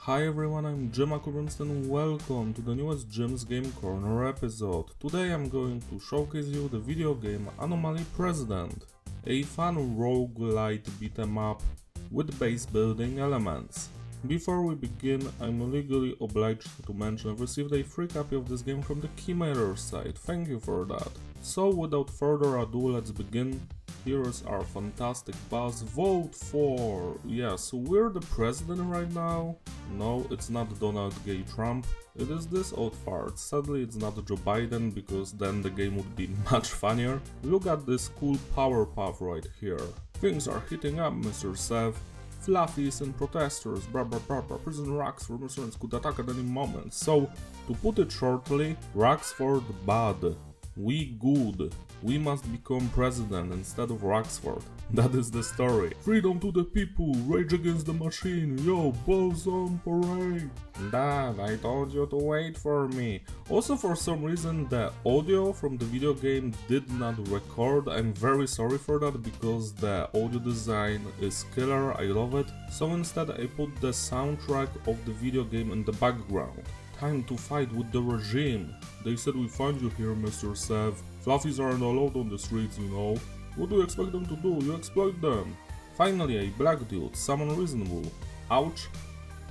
Hi everyone, I'm Jim and welcome to the newest Jim's Game Corner episode. Today I'm going to showcase you the video game Anomaly President, a fun roguelite beat-em up with base building elements. Before we begin, I'm legally obliged to mention I've received a free copy of this game from the Keymaker site, thank you for that. So without further ado, let's begin. Here is our fantastic buzz. Vote for! Yes, we're the president right now. No, it's not Donald J. Trump. It is this old fart. Sadly, it's not Joe Biden, because then the game would be much funnier. Look at this cool power path right here. Things are heating up, Mr. Sev. Fluffies and protesters, prison rocks for Mr. could attack at any moment. So, to put it shortly, Roxford bad. We good. We must become president instead of Roxford. That is the story. Freedom to the people, rage against the machine, yo, balls on parade. Dad, I told you to wait for me. Also, for some reason the audio from the video game did not record. I'm very sorry for that because the audio design is killer, I love it. So instead I put the soundtrack of the video game in the background. Time to fight with the regime. They said we find you here, Mr. Sev. Fluffies aren't allowed on the streets, you know. What do you expect them to do? You exploit them. Finally, a black dude, someone reasonable. Ouch.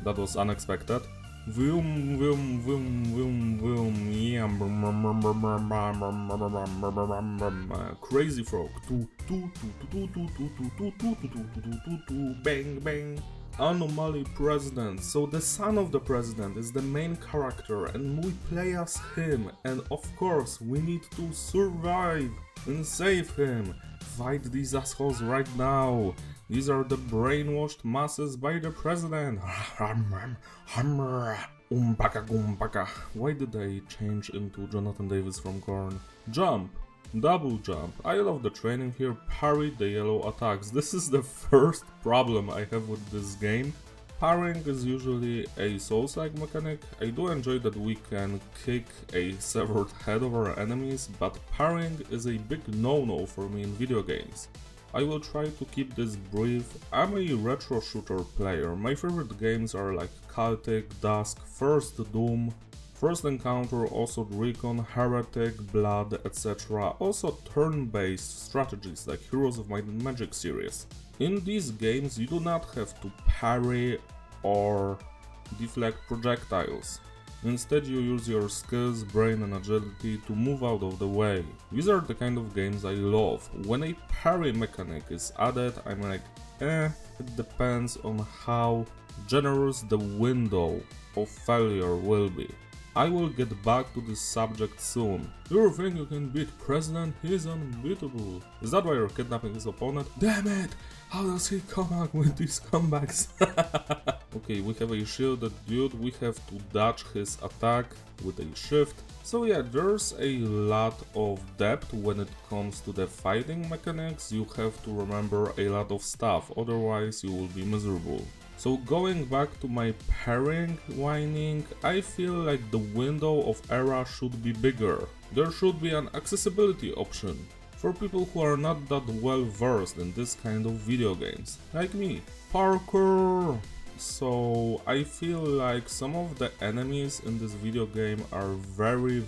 That was unexpected. Vroom, vroom, vroom, vroom, vroom, yeah. Crazy frog. Bang, bang. Anomaly President. So the son of the president is the main character and we play as him, and of course we need to survive and save him. Fight these assholes right now. These are the brainwashed masses by the president. Why did I change into Jonathan Davis from Korn? Jump. Double jump. I love the training here. Parry the yellow attacks. This is the first problem I have with this game. Parrying is usually a Souls-like mechanic. I do enjoy that we can kick a severed head of our enemies, but parrying is a big no-no for me in video games. I will try to keep this brief. I'm a retro shooter player. My favorite games are like Celtic, Dusk, First Doom, First Encounter, also Recon, Heretic, Blood, etc. Also turn-based strategies like Heroes of Might and Magic series. In these games you do not have to parry or deflect projectiles. Instead you use your skills, brain and agility to move out of the way. These are the kind of games I love. When a parry mechanic is added, I'm like, it depends on how generous the window of failure will be. I will get back to this subject soon. You think you can beat President? He's unbeatable. Is that why you're kidnapping his opponent? Damn it! How does he come out with these comebacks? Okay, we have a shielded dude, we have to dodge his attack with a shift. So yeah, there's a lot of depth when it comes to the fighting mechanics. You have to remember a lot of stuff, otherwise you will be miserable. So going back to my parrying whining, I feel like the window of error should be bigger. There should be an accessibility option for people who are not that well versed in this kind of video games, like me. Parkour! So I feel like some of the enemies in this video game are very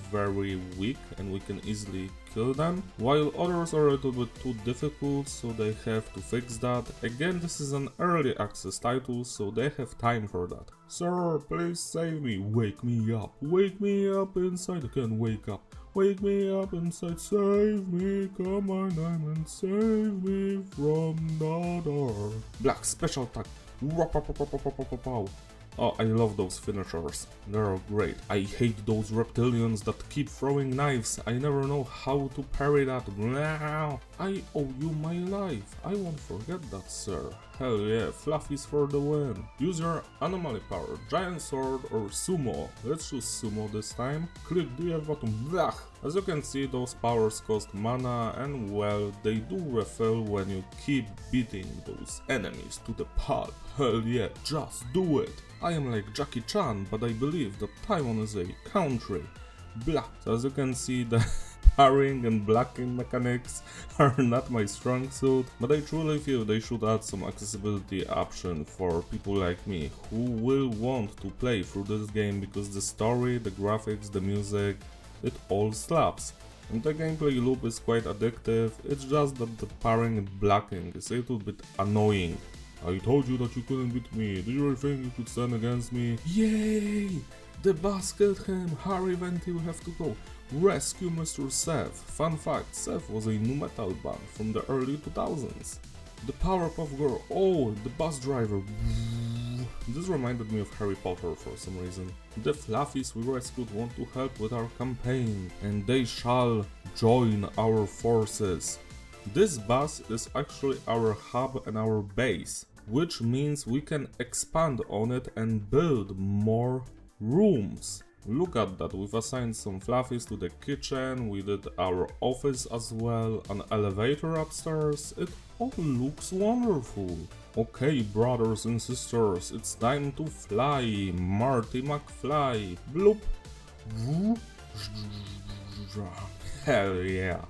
weak and we can easily kill them, while others are a little bit too difficult, so they have to fix that. Again, this is an early access title, so they have time for that. Sir, please save me. Wake me up. Wake me up inside. I can't wake up. Wake me up inside. Save me. Come on, and save me from the door. Black special attack. Oh, I love those finishers. They're great. I hate those reptilians that keep throwing knives. I never know how to parry that. I owe you my life. I won't forget that, sir. Hell yeah, Fluffies for the win. Use your anomaly power, giant sword or sumo. Let's choose sumo this time. Click the F button. Blah. As you can see, those powers cost mana and well, they do refill when you keep beating those enemies to the pulp. Hell yeah, just do it. I am like Jackie Chan, but I believe that Taiwan is a country. Blah. So as you can see, the parrying and blocking mechanics are not my strong suit, but I truly feel they should add some accessibility option for people like me who will want to play through this game because the story, the graphics, the music, it all slaps. And the gameplay loop is quite addictive, it's just that the parrying and blocking is a little bit annoying. I told you that you couldn't beat me, did you really think you could stand against me? Yay! The boss killed him, hurry Venti, we have to go. Rescue Mr. Seth. Fun fact, Seth was a nu metal band from the early 2000s. The Powerpuff Girl, oh, the bus driver. This reminded me of Harry Potter for some reason. The Fluffies we rescued want to help with our campaign, and they shall join our forces. This bus is actually our hub and our base, which means we can expand on it and build more rooms. Look at that, we've assigned some fluffies to the kitchen, we did our office as well, an elevator upstairs, it all looks wonderful. Okay, brothers and sisters, it's time to fly, Marty McFly, bloop, hell yeah.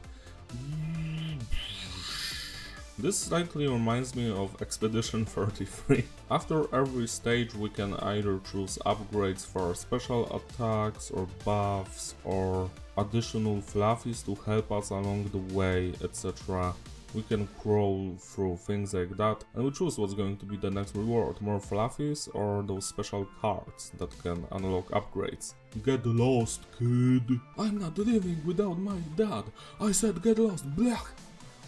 This slightly reminds me of Expedition 33. After every stage we can either choose upgrades for special attacks or buffs or additional fluffies to help us along the way, etc. We can crawl through things like that and we choose what's going to be the next reward, more fluffies or those special cards that can unlock upgrades. Get lost, kid! I'm not living without my dad! I said get lost, blech!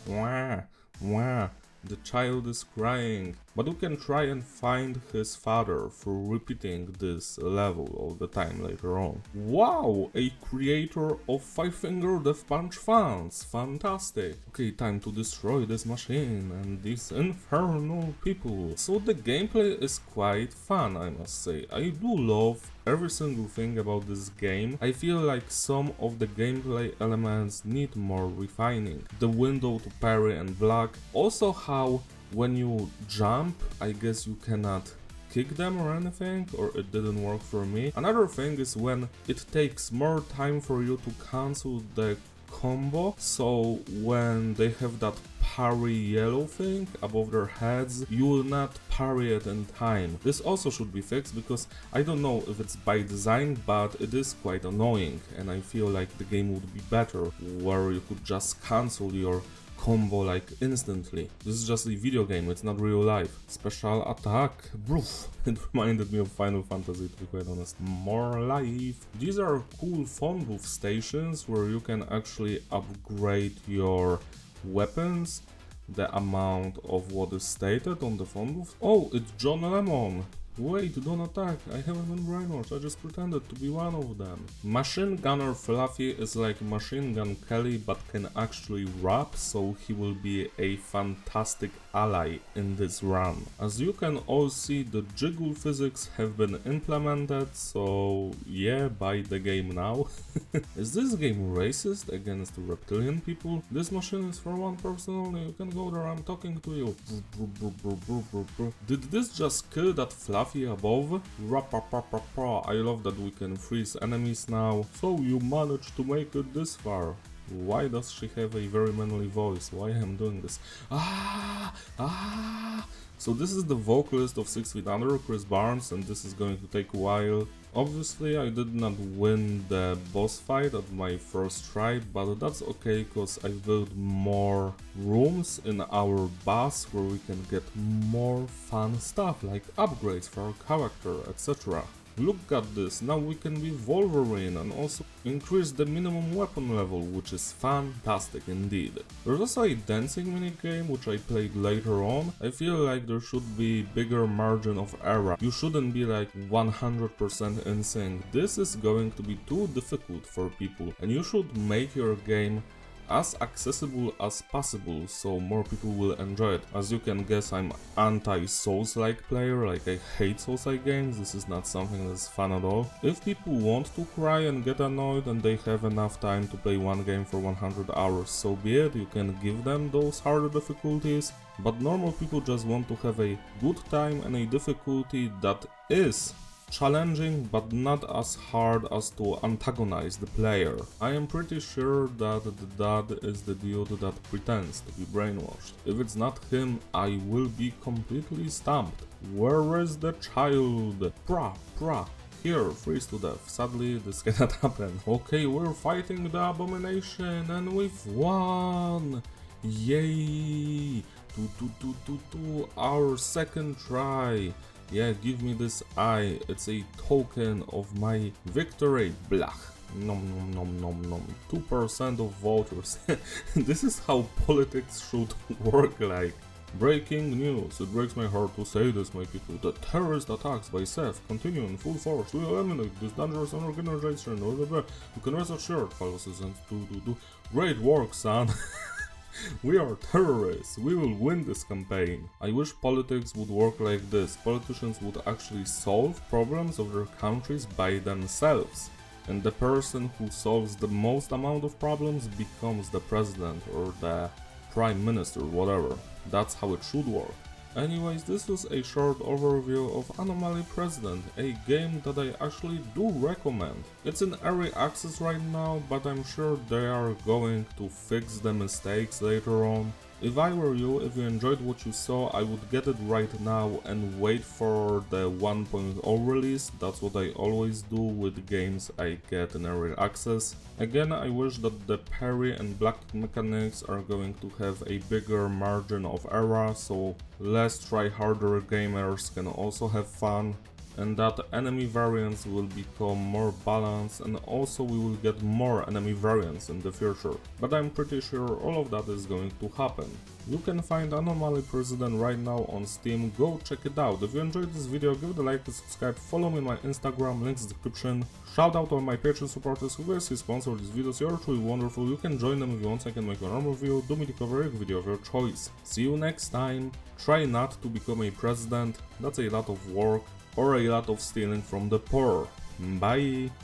Wah. Wow, the child is crying, but we can try and find his father through repeating this level all the time later on. Wow, a creator of Five Finger Death Punch fans, fantastic. Okay, time to destroy this machine and these infernal people. So the gameplay is quite fun, I must say. I do love every single thing about this game. I feel like some of the gameplay elements need more refining. The window to parry and block, also how when you jump, I guess you cannot kick them or anything, or it didn't work for me. Another thing is when it takes more time for you to cancel the combo, so when they have that parry yellow thing above their heads, you will not parry it in time. This also should be fixed because I don't know if it's by design, but it is quite annoying and I feel like the game would be better where you could just cancel your combo like instantly. This is just a video game, it's not real life. Special attack, broof. It reminded me of Final Fantasy, to be quite honest. More life. These are cool phone booth stations where you can actually upgrade your weapons, the amount of what is stated on the phone booth. Oh, it's John Lemon. Wait, don't attack, I haven't been brainwashed, I just pretended to be one of them. Machine Gunner Fluffy is like Machine Gun Kelly but can actually rap, so he will be a fantastic ally in this run. As you can all see, the jiggle physics have been implemented, so yeah, buy the game now. Is this game racist against reptilian people? This machine is for one person only, you can go there, I'm talking to you. Did this just kill that Fluffy above? I love that we can freeze enemies now. So you managed to make it this far. Why does she have a very manly voice? Why am I doing this? So this is the vocalist of 6 Feet Under, Chris Barnes, and this is going to take a while. Obviously I did not win the boss fight at my first try, but that's okay cause I built more rooms in our bus where we can get more fun stuff like upgrades for our character, etc. Look at this, now we can be Wolverine and also increase the minimum weapon level, which is fantastic indeed. There's also a dancing minigame which I played later on. I feel like there should be bigger margin of error. You shouldn't be like 100% in sync. This is going to be too difficult for people and you should make your game as accessible as possible so more people will enjoy it. As you can guess, I'm anti-Souls-like player, like I hate Souls-like games, this is not something that's fun at all. If people want to cry and get annoyed and they have enough time to play one game for 100 hours, so be it, you can give them those harder difficulties, but normal people just want to have a good time and a difficulty that is challenging but not as hard as to antagonize the player. I am pretty sure that the dad is the dude that pretends to be brainwashed. If it's not him, I will be completely stumped. Where is the child? Pra. Here, freeze to death. Sadly, this cannot happen. Okay, we're fighting the abomination and we've won! Yay! Our second try. Yeah, give me this eye. It's a token of my victory. Blach. Nom nom nom nom nom. 2% of voters. This is how politics should work like. Breaking news. It breaks my heart to say this, my people. The terrorist attacks by Seth continue in full force. We eliminate this dangerous organization. You can rest assured, fellow citizens. Great work, son. We are terrorists. We will win this campaign. I wish politics would work like this. Politicians would actually solve problems of their countries by themselves. And the person who solves the most amount of problems becomes the president or the prime minister, whatever. That's how it should work. Anyways, this was a short overview of Anomaly President, a game that I actually do recommend. It's in early access right now, but I'm sure they are going to fix the mistakes later on. If I were you, if you enjoyed what you saw, I would get it right now and wait for the 1.0 release. That's what I always do with games I get in early access. Again, I wish that the parry and block mechanics are going to have a bigger margin of error, so less try-harder gamers can also have fun. And that enemy variants will become more balanced, and also we will get more enemy variants in the future. But I'm pretty sure all of that is going to happen. You can find Anomaly President right now on Steam, go check it out. If you enjoyed this video, give it a like and subscribe, follow me on my Instagram, links in the description. Shout out to all my Patreon supporters who basically sponsor these videos, you're truly wonderful. You can join them if you want, I can make a normal review, do me to cover a video of your choice. See you next time. Try not to become a president, that's a lot of work. Or a lot of stealing from the poor. Bye!